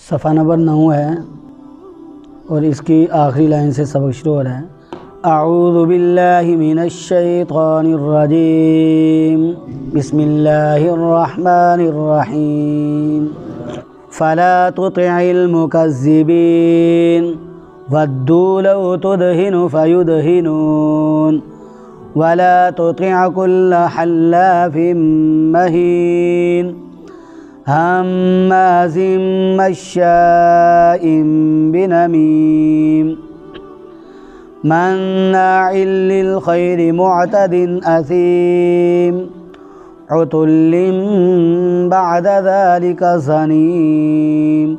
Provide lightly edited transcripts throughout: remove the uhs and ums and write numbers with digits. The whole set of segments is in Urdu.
صفحہ نمبر 9 ہے اور اس کی آخری لائن سے سبق شروع ہو رہا ہے۔ اعوذ باللہ من الشیطان الرجیم بسم اللہ الرحمن الرحیم فلا تطع المکذبین ودوا لو تدہن فیدہنون ولا تطع كل حلاف مہین ہماز مشاء بنمیم مناع للخیر معتد اثیم عتل بعد ذلك زنیم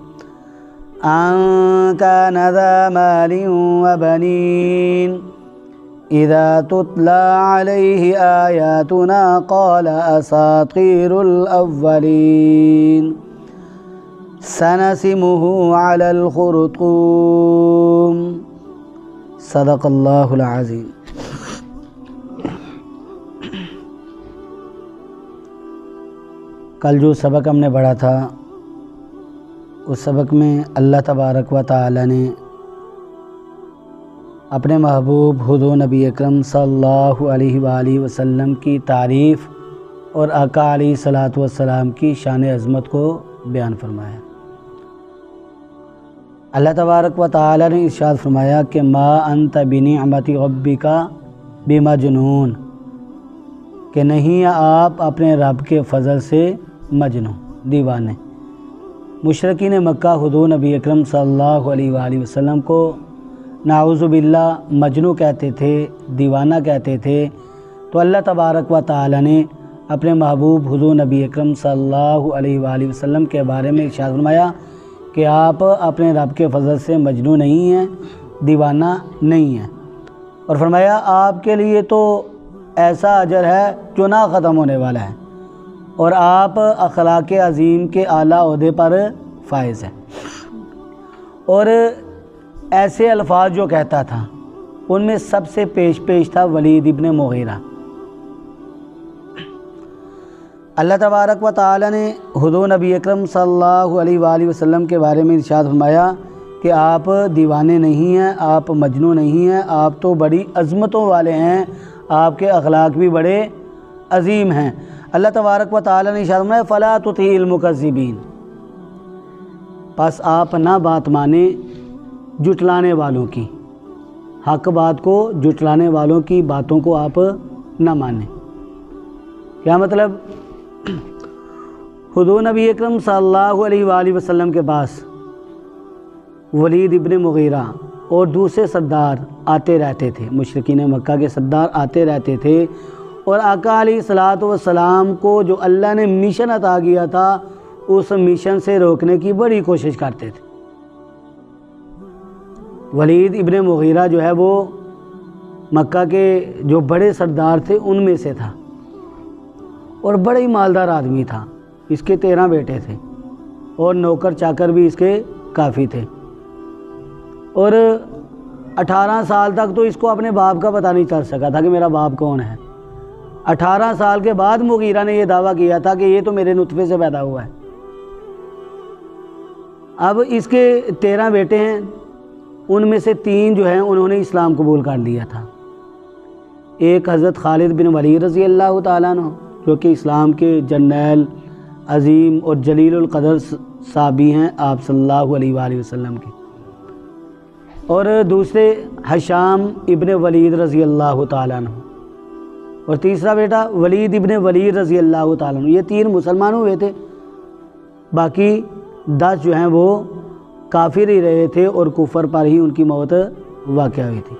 ان كان ذا مال وبنین اذا تتلى عليه آیاتنا قال اساطیر الاولین سنسمه على الخرطوم صدق اللہ العظیم۔ کل جو سبق ہم نے پڑھا تھا اس سبق میں اللہ تبارک و تعالی نے اپنے محبوب حضور نبی اکرم صلی اللہ علیہ وآلہ وسلم کی تعریف اور آقا علیہ الصلوۃ والسلام کی شان عظمت کو بیان فرمایا۔ اللہ تبارک و تعالی نے ارشاد فرمایا کہ ما انت بنعمت ربک بمجنون، کہ نہیں آپ اپنے رب کے فضل سے مجنون دیوانے۔ مشرکین مکہ حضور نبی اکرم صلی اللہ علیہ وآلہ وسلم کو نعوذ باللہ مجنون کہتے تھے، دیوانہ کہتے تھے، تو اللہ تبارک و تعالی نے اپنے محبوب حضور نبی اکرم صلی اللہ علیہ وآلہ وسلم کے بارے میں ارشاد فرمایا کہ آپ اپنے رب کے فضل سے مجنون نہیں ہیں، دیوانہ نہیں ہیں، اور فرمایا آپ کے لیے تو ایسا اجر ہے جو نہ ختم ہونے والا ہے، اور آپ اخلاق عظیم کے اعلیٰ عہدے پر فائز ہیں۔ اور ایسے الفاظ جو کہتا تھا ان میں سب سے پیش تھا ولید ابن مغیرہ۔ اللہ تبارک و تعالی نے حضور نبی اکرم صلی اللہ علیہ وآلہ وسلم کے بارے میں ارشاد فرمایا کہ آپ دیوانے نہیں ہیں، آپ مجنون نہیں ہیں، آپ تو بڑی عظمتوں والے ہیں، آپ کے اخلاق بھی بڑے عظیم ہیں۔ اللہ تبارک و تعالی نے ارشاد فرمایا فلا تطع المکذبین، پس آپ نہ بات مانیں جھٹلانے والوں کی، حق بات کو جھٹلانے والوں کی باتوں کو آپ نہ مانیں۔ کیا مطلب؟ حضور نبی اکرم صلی اللہ علیہ وآلہ وسلم کے پاس ولید ابن مغیرہ اور دوسرے سردار آتے رہتے تھے، مشرکین مکہ کے سردار آتے رہتے تھے، اور آقا علیہ الصلوۃ والسلام کو جو اللہ نے مشن عطا کیا تھا اس مشن سے روکنے کی بڑی کوشش کرتے تھے۔ ولید ابن مغیرہ جو ہے وہ مکہ کے جو بڑے سردار تھے ان میں سے تھا، اور بڑے ہی مالدار آدمی تھا، اس کے 13 بیٹے تھے اور نوکر چاکر بھی اس کے کافی تھے، اور 18 سال تک تو اس کو اپنے باپ کا پتہ نہیں چل سکا تھا کہ میرا باپ کون ہے۔ 18 سال کے بعد مغیرہ نے یہ دعویٰ کیا تھا کہ یہ تو میرے نطفے سے پیدا ہوا ہے۔ اب اس کے 13 بیٹے ہیں، ان میں سے 3 جو ہیں انہوں نے اسلام قبول کر لیا تھا۔ ایک حضرت خالد بن ولید رضی اللہ تعالیٰ عنہ جو کہ اسلام کے جرنیل عظیم اور جلیل القدر صحابی ہیں آپ صلی اللہ علیہ وآلہ وسلم کے، اور دوسرے ہشام ابن ولید رضی اللہ تعالیٰ عنہ، اور تیسرا بیٹا ولید ابن ولید رضی اللہ تعالیٰ عنہ۔ یہ 3 مسلمان ہوئے تھے، باقی 10 جو ہیں وہ کافر ہی رہے تھے اور کفر پر ہی ان کی موت واقع ہوئی تھی۔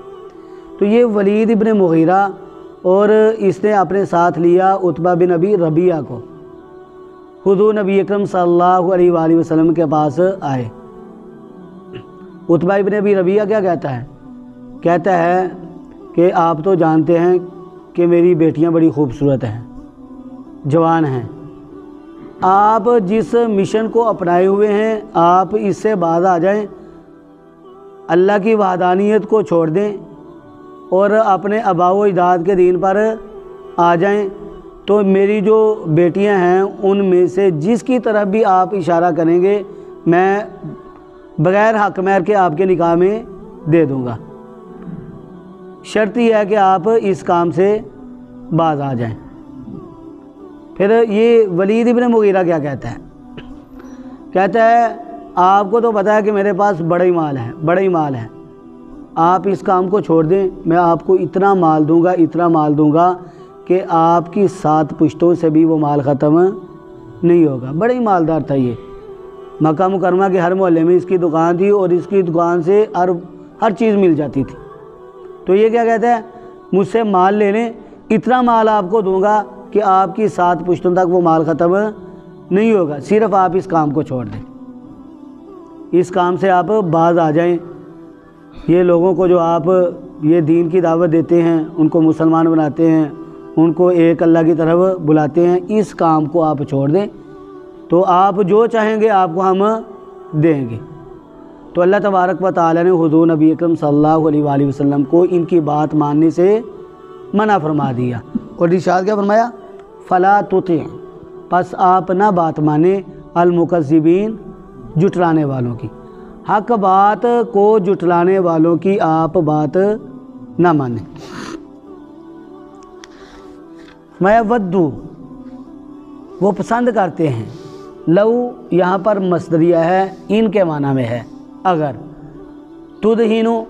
تو یہ ولید ابن مغیرہ، اور اس نے اپنے ساتھ لیا عتبہ بن ابی ربیعہ کو۔ حضور نبی اکرم صلی اللہ علیہ وآلہ وسلم کے پاس آئے۔ عتبہ ابن ابی ربیعہ کیا کہتا ہے؟ کہتا ہے کہ آپ تو جانتے ہیں کہ میری بیٹیاں بڑی خوبصورت ہیں، جوان ہیں، آپ جس مشن کو اپنائے ہوئے ہیں آپ اس سے باز آ جائیں، اللہ کی وحدانیت کو چھوڑ دیں اور اپنے آباء و اجداد کے دین پر آ جائیں، تو میری جو بیٹیاں ہیں ان میں سے جس کی طرف بھی آپ اشارہ کریں گے میں بغیر حق مہر کے آپ کے نکاح میں دے دوں گا، شرط یہ ہے کہ آپ اس کام سے باز آ جائیں۔ پھر یہ ولید ابن مغیرہ کیا کہتا ہے؟ کہتا ہے آپ کو تو پتہ ہے کہ میرے پاس بڑا ہی مال ہے، آپ اس کام کو چھوڑ دیں، میں آپ کو اتنا مال دوں گا کہ آپ کی 7 پشتوں سے بھی وہ مال ختم نہیں ہوگا۔ بڑا ہی مالدار تھا یہ، مکہ مکرمہ کے ہر محلے میں اس کی دکان تھی اور اس کی دکان سے ہر چیز مل جاتی تھی۔ تو یہ کیا کہتا ہے؟ مجھ سے مال لے لیں، اتنا مال آپ کو دوں گا کہ آپ کی 7 پشتوں تک وہ مال ختم نہیں ہوگا، صرف آپ اس کام کو چھوڑ دیں، اس کام سے آپ باز آ جائیں۔ یہ لوگوں کو جو آپ یہ دین کی دعوت دیتے ہیں، ان کو مسلمان بناتے ہیں، ان کو ایک اللہ کی طرف بلاتے ہیں، اس کام کو آپ چھوڑ دیں تو آپ جو چاہیں گے آپ کو ہم دیں گے۔ تو اللہ تبارک و تعالی نے حضور نبی اکرم صلی اللہ علیہ وآلہ وسلم کو ان کی بات ماننے سے منع فرما دیا، اور ارشاد کیا فرمایا؟ فلا تطع، پس آپ نہ بات مانیں، المکذبین، جھٹلانے والوں کی، حق بات کو جھٹلانے والوں کی آپ بات نہ مانیں۔ میں ودو، وہ پسند کرتے ہیں، لو یہاں پر مصدریہ ہے، ان کے معنی میں ہے اگر، تدہینو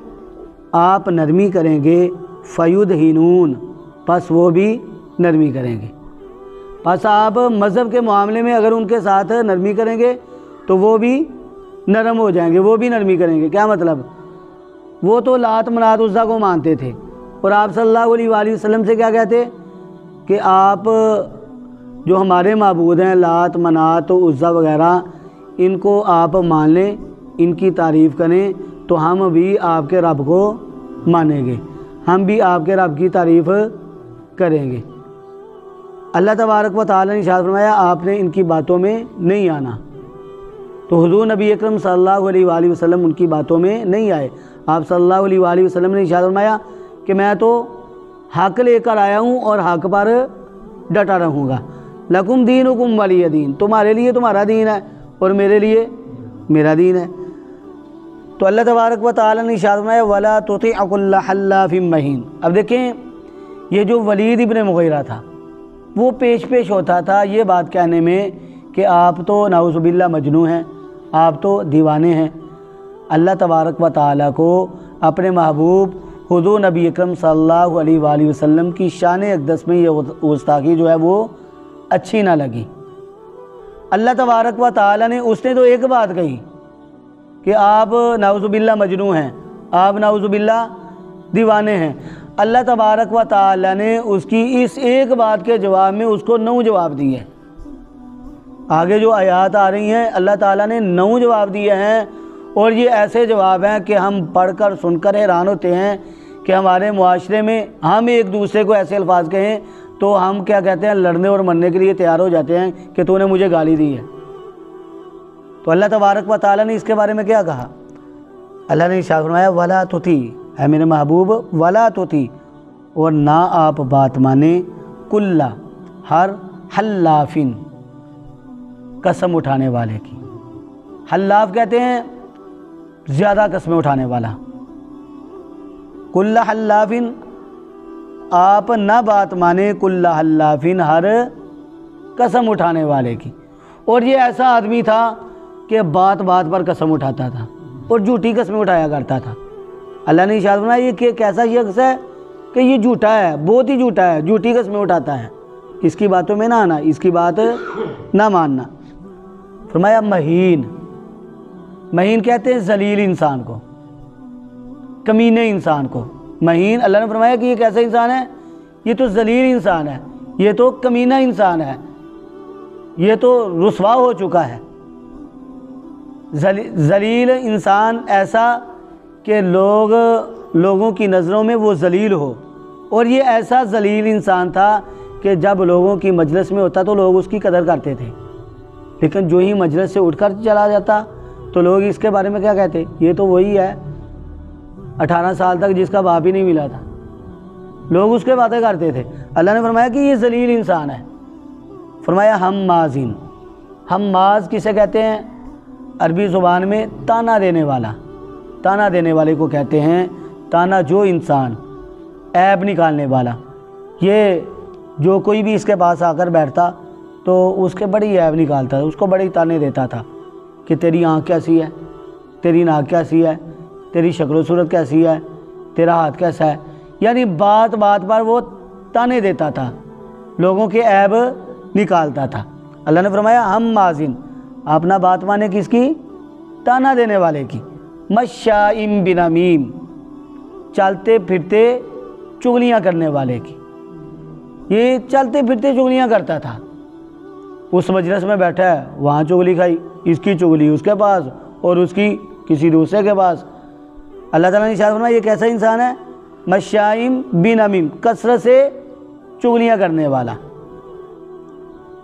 آپ نرمی کریں گے، فیدہینون پس وہ بھی نرمی کریں گے۔ پس آپ مذہب کے معاملے میں اگر ان کے ساتھ نرمی کریں گے تو وہ بھی نرم ہو جائیں گے، وہ بھی نرمی کریں گے۔ کیا مطلب؟ وہ تو لات منات عزا کو مانتے تھے، اور آپ صلی اللہ علیہ وآلہ وسلم سے کیا کہتے کہ آپ جو ہمارے معبود ہیں لات منات عزا وغیرہ، ان کو آپ مان لیں، ان کی تعریف کریں تو ہم بھی آپ کے رب کو مانیں گے، ہم بھی آپ کے رب کی تعریف کریں گے۔ اللہ تبارک و تعالی نے ارشاد فرمایا آپ نے ان کی باتوں میں نہیں آنا، تو حضور نبی اکرم صلی اللہ علیہ وآلہ وسلم ان کی باتوں میں نہیں آئے۔ آپ صلی اللہ علیہ وآلہ وسلم نے ارشاد فرمایا کہ میں تو حق لے کر آیا ہوں اور حق پر ڈٹا رہوں گا۔ لکم دینکم ولی دین، تمہارے لیے تمہارا دین ہے اور میرے لیے میرا دین ہے۔ تو اللہ تبارک و تعالی نے ارشاد فرمایا ولا تطع کل حلاف مہین۔ اب دیکھیں یہ جو ولید ابن مغیرہ تھا وہ پیش ہوتا تھا یہ بات کہنے میں کہ آپ تو نعوذ باللہ مجنون ہیں، آپ تو دیوانے ہیں۔ اللہ تبارک و تعالی کو اپنے محبوب حضور نبی اکرم صلی اللہ علیہ وآلہ وسلم کی شان اقدس میں یہ گستاخی جو ہے وہ اچھی نہ لگی۔ اللہ تبارک و تعالی نے اس نے تو ایک بات کہی کہ آپ نعوذ باللہ مجنون ہیں، آپ نعوذ باللہ دیوانے ہیں۔ اللہ تبارک و تعالی نے اس کی اس ایک بات کے جواب میں اس کو 9 جواب دیے۔ آگے جو آیات آ رہی ہیں اللہ تعالیٰ نے 9 جواب دیے ہیں، اور یہ ایسے جواب ہیں کہ ہم پڑھ کر سن کر حیران ہوتے ہیں کہ ہمارے معاشرے میں ہم ایک دوسرے کو ایسے الفاظ کہیں تو ہم کیا کہتے ہیں، لڑنے اور مرنے کے لیے تیار ہو جاتے ہیں کہ تو نے مجھے گالی دی ہے۔ تو اللہ تبارک و تعالیٰ نے اس کے بارے میں کیا کہا؟ اللہ نے ارشاد فرمایا ولا تطع، اے میرے محبوب ولا تطع، اور نہ آپ بات مانیں کل، ہر حلافن، قسم اٹھانے والے کی۔ حلاف کہتے ہیں زیادہ قسمیں اٹھانے والا۔ کل حلافن، آپ نہ بات مانیں کل حلافن، ہر قسم اٹھانے والے کی۔ اور یہ ایسا آدمی تھا کہ بات بات پر قسم اٹھاتا تھا اور جھوٹی قسمیں اٹھایا کرتا تھا۔ اللہ نے ارشاد فرمایا یہ کہ کیسا شخص ہے کہ یہ جھوٹا ہے، بہت ہی جھوٹا ہے، جھوٹی قسمیں اٹھاتا ہے، اس کی باتوں میں نہ آنا، اس کی بات نہ ماننا۔ فرمایا مہین، مہین کہتے ہیں ذلیل انسان کو، کمینے انسان کو مہین۔ اللہ نے فرمایا کہ یہ کیسا انسان ہے؟ یہ تو ذلیل انسان ہے، یہ تو کمینہ انسان ہے، یہ تو رسوا ہو چکا ہے۔ ذلیل انسان ایسا کہ لوگوں کی نظروں میں وہ ذلیل ہو، اور یہ ایسا ذلیل انسان تھا کہ جب لوگوں کی مجلس میں ہوتا تو لوگ اس کی قدر کرتے تھے، لیکن جو ہی مجلس سے اٹھ کر چلا جاتا تو لوگ اس کے بارے میں کیا کہتے؟ یہ تو وہی ہے 18 سال تک جس کا باپ ہی نہیں ملا تھا، لوگ اس کے باتیں کرتے تھے۔ اللہ نے فرمایا کہ یہ ذلیل انسان ہے۔ فرمایا ہمازین، ہماز کسے کہتے ہیں؟ عربی زبان میں تانا دینے والا، تانا دینے والے کو کہتے ہیں تانا، جو انسان عیب نکالنے والا، یہ جو کوئی بھی اس کے پاس آ کر بیٹھتا تو اس کے بڑی عیب نکالتا تھا، اس کو بڑی تانے دیتا تھا کہ تیری آنکھ کیسی ہے، تیری ناک کیسی ہے، تیری شکل و صورت کیسی ہے، تیرا ہاتھ کیسا ہے، یعنی بات بات پر وہ تانے دیتا تھا، لوگوں کے عیب نکالتا تھا۔ اللہ نے فرمایا ہم مازن، اپنا بات مانے کس کی؟ تانا دینے والے کی، مشائم بنمیم، چلتے پھرتے چغلیاں کرنے والے کی۔ یہ چلتے پھرتے چغلیاں کرتا تھا، اس مجلس میں بیٹھا ہے، وہاں چغلی کھائی، اس کی چغلی اس کے پاس اور اس کی کسی دوسرے کے پاس۔ اللہ تعالیٰ نے ارشاد فرمایا یہ کیسا انسان ہے؟ مشائم بنمیم، کثرت سے چغلیاں کرنے والا۔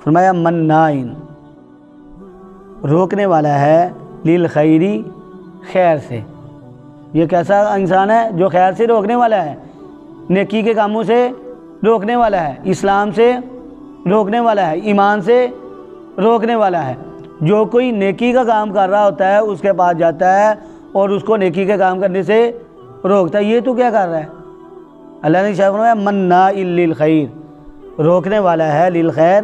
فرمایا منائن، روکنے والا ہے، للخیری، خیر سے۔ یہ کیسا انسان ہے؟ جو خیر سے روکنے والا ہے، نیکی کے کاموں سے روکنے والا ہے، اسلام سے روکنے والا ہے، ایمان سے روکنے والا ہے۔ جو کوئی نیکی کا کام کر رہا ہوتا ہے اس کے پاس جاتا ہے اور اس کو نیکی کے کام کرنے سے روکتا ہے، یہ تو کیا کر رہا ہے؟ اللہ نے ارشاد فرمایا مناع للخیر، روکنے والا ہے للخیر،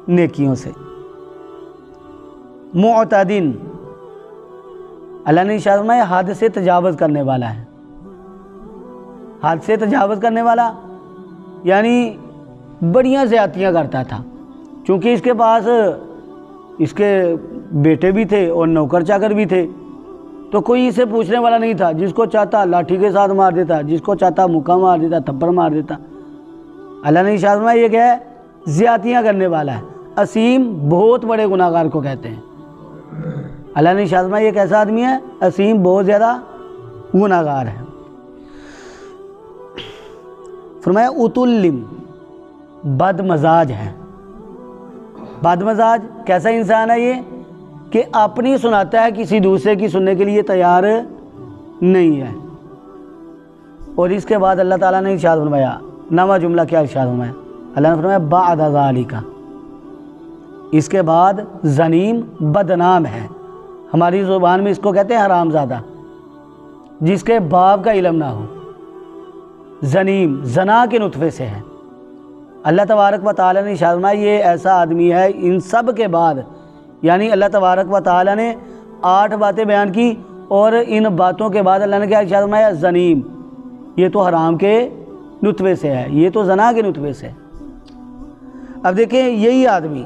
نیکیوں سے۔ معتدن، اللہ نے ارشاد فرمایا حد سے تجاوز کرنے والا ہے۔ حد سے تجاوز کرنے والا یعنی بڑیاں زیادتیاں کرتا تھا، چونکہ اس کے پاس اس کے بیٹے بھی تھے اور نوکر چاکر بھی تھے، تو کوئی اسے پوچھنے والا نہیں تھا، جس کو چاہتا لاٹھی کے ساتھ مار دیتا، جس کو چاہتا مکہ مار دیتا، تھپڑ مار دیتا۔ اللہ نے ارشاد فرمایا یہ کیا ہے؟ زیادتیاں کرنے والا ہے۔ اسیم بہت بڑے گناہ گار کو کہتے ہیں۔ اللہ نے ارشاد فرمایا یہ کیسا آدمی ہے؟ اسیم، بہت زیادہ گناہ گار ہے۔ فرمایا اتلم، بد مزاج ہے۔ بد مزاج کیسا انسان ہے یہ؟ کہ اپنی سناتا ہے، کسی دوسرے کی سننے کے لیے تیار نہیں ہے۔ اور اس کے بعد اللہ تعالیٰ نے ارشاد فرمایا، نواں جملہ کیا ارشاد فرمایا؟ اللہ نے فرمایا بعد ذالک، اس کے بعد زنیم، بدنام ہے۔ ہماری زبان میں اس کو کہتے ہیں حرام زادہ، جس کے باپ کا علم نہ ہو۔ زنیم زنا کے نطفے سے ہے۔ اللہ تبارک و تعالیٰ نے ارشاد فرمایا یہ ایسا آدمی ہے، ان سب کے بعد، یعنی اللہ تبارک و تعالیٰ نے 8 باتیں بیان کی اور ان باتوں کے بعد اللہ نے کیا ارشاد فرمایا؟ زنیم، یہ تو حرام کے نطفے سے ہے، یہ تو زنا کے نطفے سے ہے۔ اب دیکھیں یہی آدمی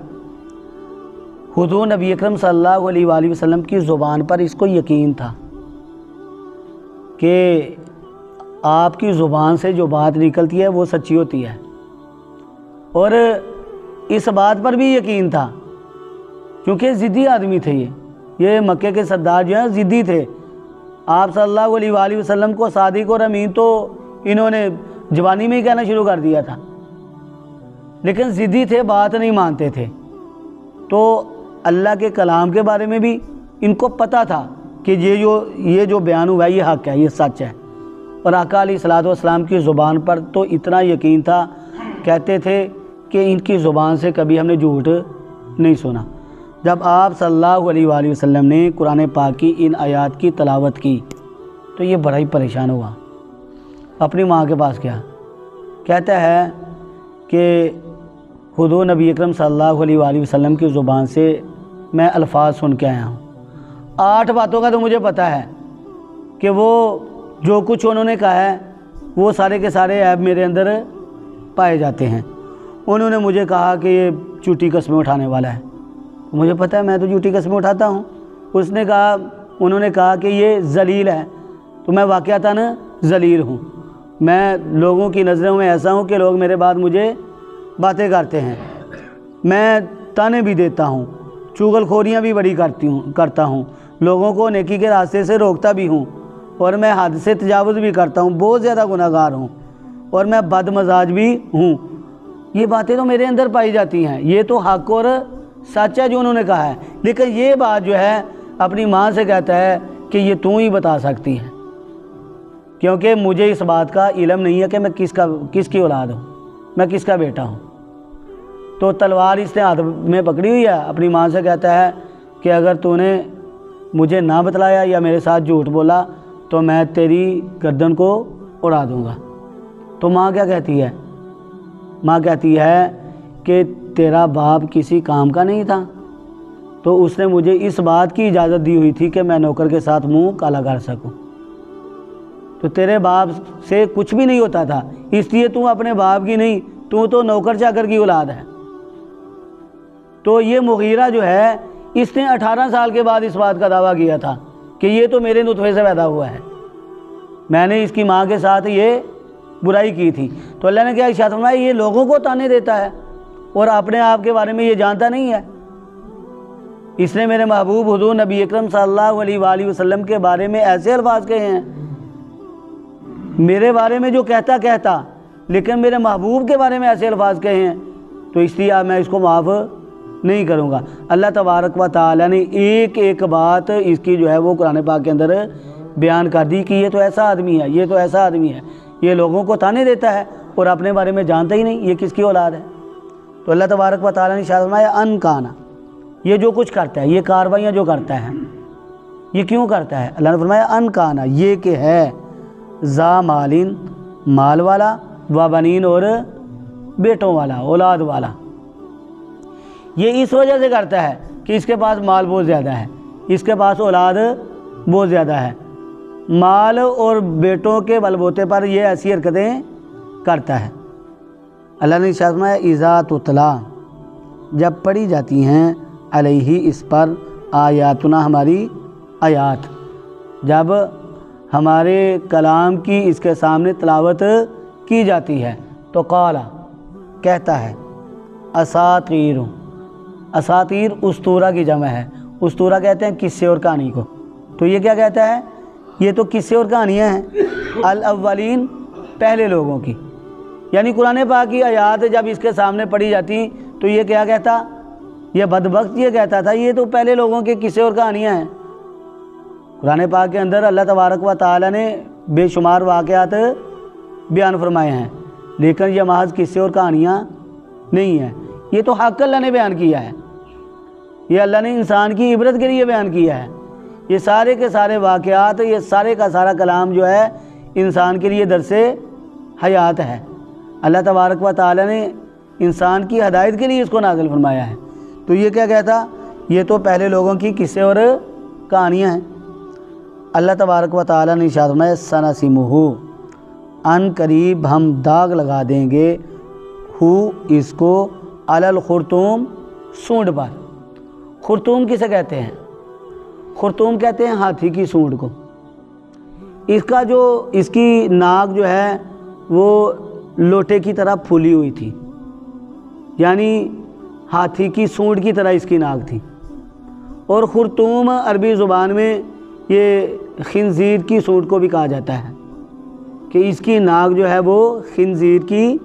حضور نبی اکرم صلی اللہ علیہ وآلہ وسلم کی زبان پر اس کو یقین تھا کہ آپ کی زبان سے جو بات نکلتی ہے وہ سچی ہوتی ہے، اور اس بات پر بھی یقین تھا کیونکہ ضدی آدمی تھے۔ یہ مکے کے سردار جو ہیں ضدی تھے۔ آپ صلی اللہ علیہ وآلہ وسلم کو صادق اور امین تو انہوں نے جوانی میں ہی کہنا شروع کر دیا تھا، لیکن ضدی تھے، بات نہیں مانتے تھے۔ تو اللہ کے کلام کے بارے میں بھی ان کو پتہ تھا کہ یہ جو بیان ہوا ہے یہ حق ہے، یہ سچ ہے۔ اور آقا علیہ الصلوۃ والسلام کی زبان پر تو اتنا یقین تھا، کہتے تھے کہ ان کی زبان سے کبھی ہم نے جھوٹ نہیں سنا۔ جب آپ صلی اللہ علیہ وآلہ وسلم نے قرآن پاک کی ان آیات کی تلاوت کی تو یہ بڑا ہی پریشان ہوا، اپنی ماں کے پاس گیا، کہتا ہے کہ حضور نبی اکرم صلی اللہ علیہ وآلہ وسلم کی زبان سے میں الفاظ سن کے آیا ہوں، 8 باتوں کا تو مجھے پتہ ہے کہ وہ جو کچھ انہوں نے کہا ہے وہ سارے کے سارے عیب میرے اندر پائے جاتے ہیں۔ انہوں نے مجھے کہا کہ یہ جھوٹی قسمیں اٹھانے والا ہے، مجھے پتہ ہے میں تو جھوٹی قسمیں اٹھاتا ہوں۔ انہوں نے کہا کہ یہ ذلیل ہے، تو میں واقعتاً ذلیل ہوں، میں لوگوں کی نظروں میں ایسا ہوں کہ لوگ میرے بعد مجھے باتیں کرتے ہیں، میں تانے بھی دیتا ہوں، چغل خوریاں بھی بڑی کرتا ہوں، لوگوں کو نیکی کے راستے سے روکتا بھی ہوں، اور میں حد سے تجاوز بھی کرتا ہوں، بہت زیادہ گناہ گار ہوں، اور میں بد مزاج بھی ہوں۔ یہ باتیں تو میرے اندر پائی جاتی ہیں، یہ تو حق اور سچ ہے جو انہوں نے کہا ہے، لیکن یہ بات جو ہے اپنی ماں سے کہتا ہے کہ یہ تو ہی بتا سکتی ہے، کیونکہ مجھے اس بات کا علم نہیں ہے کہ میں کس کی اولاد ہوں، میں کس کا بیٹا ہوں۔ تو تلوار اس نے ہاتھ میں پکڑی ہوئی ہے، اپنی ماں سے کہتا ہے کہ اگر تو نے مجھے نہ بتلایا یا میرے ساتھ جھوٹ بولا تو میں تیری گردن کو اڑا دوں گا۔ تو ماں کیا کہتی ہے؟ ماں کہتی ہے کہ تیرا باپ کسی کام کا نہیں تھا، تو اس نے مجھے اس بات کی اجازت دی ہوئی تھی کہ میں نوکر کے ساتھ منہ کالا کر سکوں، تو تیرے باپ سے کچھ بھی نہیں ہوتا تھا، اس لیے تو اپنے باپ کی نہیں، تو نوکر چاکر کی اولاد ہے۔ تو یہ مغیرہ جو ہے اس نے 18 سال کے بعد اس بات کا دعویٰ کیا تھا کہ یہ تو میرے نطفے سے پیدا ہوا ہے، میں نے اس کی ماں کے ساتھ یہ برائی کی تھی۔ تو اللہ نے کیا ارشاد فرمایا؟ یہ لوگوں کو تانے دیتا ہے اور اپنے آپ کے بارے میں یہ جانتا نہیں ہے۔ اس نے میرے محبوب حضور نبی اکرم صلی اللہ علیہ وآلہ وسلم کے بارے میں ایسے الفاظ کہے ہیں، میرے بارے میں جو کہتا لیکن میرے محبوب کے بارے میں ایسے الفاظ کہے ہیں، تو اس لیے میں اس کو معاف نہیں کروں گا۔ اللہ تبارک و تعالی نے ایک ایک بات اس کی جو ہے وہ قرآن پاک کے اندر بیان کر دی کہ یہ تو ایسا آدمی ہے، یہ تو ایسا آدمی ہے، یہ لوگوں کو تانے دیتا ہے اور اپنے بارے میں جانتا ہی نہیں، یہ کس کی اولاد ہے۔ تو اللہ تبارک و تعالی نے ارشاد فرمایا ان کانا، یہ جو کچھ کرتا ہے، یہ کاروائیاں جو کرتا ہے، یہ کیوں کرتا ہے؟ اللہ نے فرمایا ان کانا، یہ کہ ہے ذا مالین، مال والا، و بنین، اور بیٹوں والا، اولاد والا، یہ اس وجہ سے کرتا ہے کہ اس کے پاس مال بہت زیادہ ہے، اس کے پاس اولاد بہت زیادہ ہے، مال اور بیٹوں کے بل بوتے پر یہ ایسی حرکتیں کرتا ہے۔ اللہ نے ارشاد فرمایا اذا تتلا، جب پڑھی جاتی ہیں علیہ، اس پر آیاتنا، ہماری آیات، جب ہمارے کلام کی اس کے سامنے تلاوت کی جاتی ہے تو قالا، کہتا ہے اساطیر، اساطیر اسطورہ کی جمع ہے، اسطورہ کہتے ہیں قصے اور کہانی کو، تو یہ کیا کہتا ہے؟ یہ تو قصے اور کہانیاں ہیں الاولین، پہلے لوگوں کی، یعنی قرآن پاک کی آیات جب اس کے سامنے پڑھی جاتی تو یہ کیا کہتا؟ یہ بدبخت یہ کہتا تھا یہ تو پہلے لوگوں کے قصے اور کہانیاں ہیں۔ قرآن پاک کے اندر اللہ تبارک و تعالی نے بے شمار واقعات بیان فرمائے ہیں، لیکن یہ محض قصے اور کہانیاں نہیں ہیں، یہ تو حق اللہ نے بیان کیا ہے، یہ اللہ نے انسان کی عبرت کے لیے بیان کیا ہے۔ یہ سارے کے سارے واقعات، یہ سارے کا سارا کلام جو ہے انسان کے لیے درس حیات ہے۔ اللہ تبارک و تعالی نے انسان کی ہدایت کے لیے اس کو نازل فرمایا ہے۔ تو یہ کیا کہتا؟ یہ تو پہلے لوگوں کی قصے اور کہانیاں ہیں۔ اللہ تبارک و تعالی نے ارشاد فرمایا سنسمہ، ان قریب ہم داغ لگا دیں گے، ہو اس کو، علی الخرطوم، سونڈ پر۔ خرطوم کسے کہتے ہیں؟ خرطوم کہتے ہیں ہاتھی کی سونڈ کو۔ اس کی ناک جو ہے وہ لوٹے کی طرح پھولی ہوئی تھی، یعنی ہاتھی کی سونڈ کی طرح اس کی ناک تھی۔ اور خرطوم عربی زبان میں یہ خنزیر کی سونڈ کو بھی کہا جاتا ہے کہ اس کی ناک جو ہے وہ خنزیر کی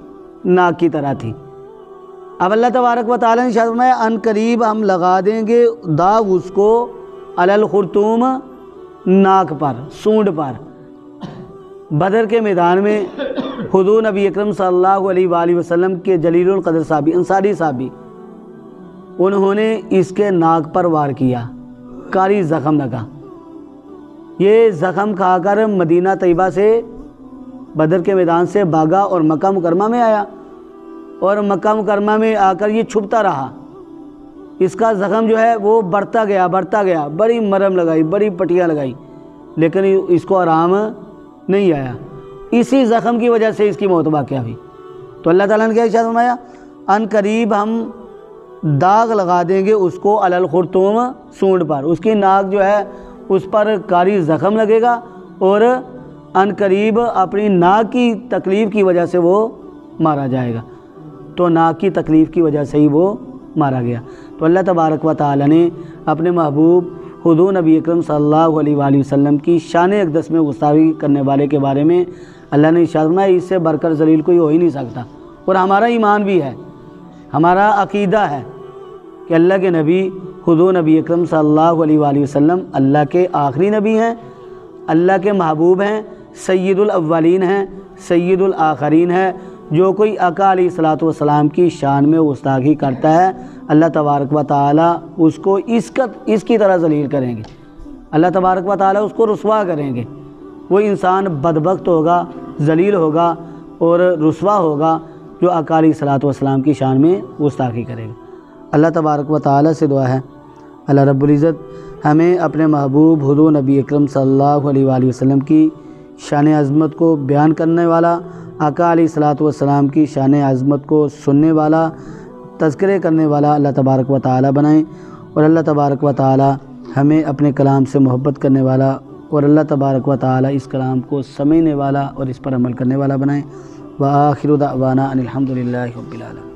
ناک کی طرح تھی۔ اب اللہ تبارک و تعالی نے ارشاد فرمایا ان قریب ہم لگا دیں گے داغ اس کو، علی الخرطوم، ناک پر، سونڈ پر۔ بدر کے میدان میں حضور نبی اکرم صلی اللہ علیہ وآلہ وسلم کے جلیل القدر صحابی، انصاری صحابی، انہوں نے اس کے ناک پر وار کیا، کاری زخم لگا۔ یہ زخم کھا کر مدینہ طیبہ سے، بدر کے میدان سے بھاگا اور مکہ مکرمہ میں آیا، اور مکہ مکرمہ میں آ کر یہ چھپتا رہا۔ اس کا زخم جو ہے وہ بڑھتا گیا، بڑی مرہم لگائی، بڑی پٹیاں لگائی، لیکن اس کو آرام نہیں آیا۔ اسی زخم کی وجہ سے اس کی موت واقع ہوئی۔ تو اللہ تعالیٰ نے کیا ارشاد فرمایا؟ ان قریب ہم داغ لگا دیں گے اس کو، علی الخرطوم، سونڈ پر، اس کی ناک جو ہے اس پر کاری زخم لگے گا، اور ان قریب اپنی ناک کی تکلیف کی وجہ سے وہ مارا جائے گا۔ تو ناک کی تکلیف کی وجہ سے ہی وہ مارا گیا۔ تو اللہ تبارک و تعالی نے اپنے محبوب حضور نبی اکرم صلی اللہ علیہ وآلہ وسلم کی شان اقدس میں گستاخی کرنے والے کے بارے میں اللہ نے ارشاد فرمایا اس سے بڑھ کر ذلیل کوئی ہو ہی نہیں سکتا۔ اور ہمارا ایمان بھی ہے، ہمارا عقیدہ ہے کہ اللہ کے نبی حضور نبی اکرم صلی اللہ علیہ وآلہ وسلم اللہ کے آخری نبی ہیں، اللہ کے محبوب ہیں، سید الاولین ہیں، سید الآخرین ہیں۔ جو کوئی آقا علیہ الصلوۃ والسلام کی شان میں گستاخی کرتا ہے، اللہ تبارک و تعالی اس کو اس کی طرح ذلیل کریں گے۔ اللہ تبارک و تعالیٰ اس کو رسوا کریں گے۔ وہ انسان بدبخت ہوگا، ذلیل ہوگا اور رسوا ہوگا جو آقا علیہ الصلوۃ والسلام کی شان میں گستاخی کرے گا۔ اللہ تبارک و تعالیٰ سے دعا ہے اللہ رب العزت ہمیں اپنے محبوب حضور نبی اکرم صلی اللہ علیہ وآلہ وسلم کی شان عظمت کو بیان کرنے والا، آقا علیہ الصلوۃ والسلام کی شان عظمت کو سننے والا، تذکرے کرنے والا اللہ تبارک و تعالیٰ بنائیں، اور اللہ تبارک و تعالیٰ ہمیں اپنے کلام سے محبت کرنے والا اور اللہ تبارک و تعالیٰ اس کلام کو سمجھنے والا اور اس پر عمل کرنے والا بنائیں۔ وآخر دعوانا ان الحمد للہ رب العالمین۔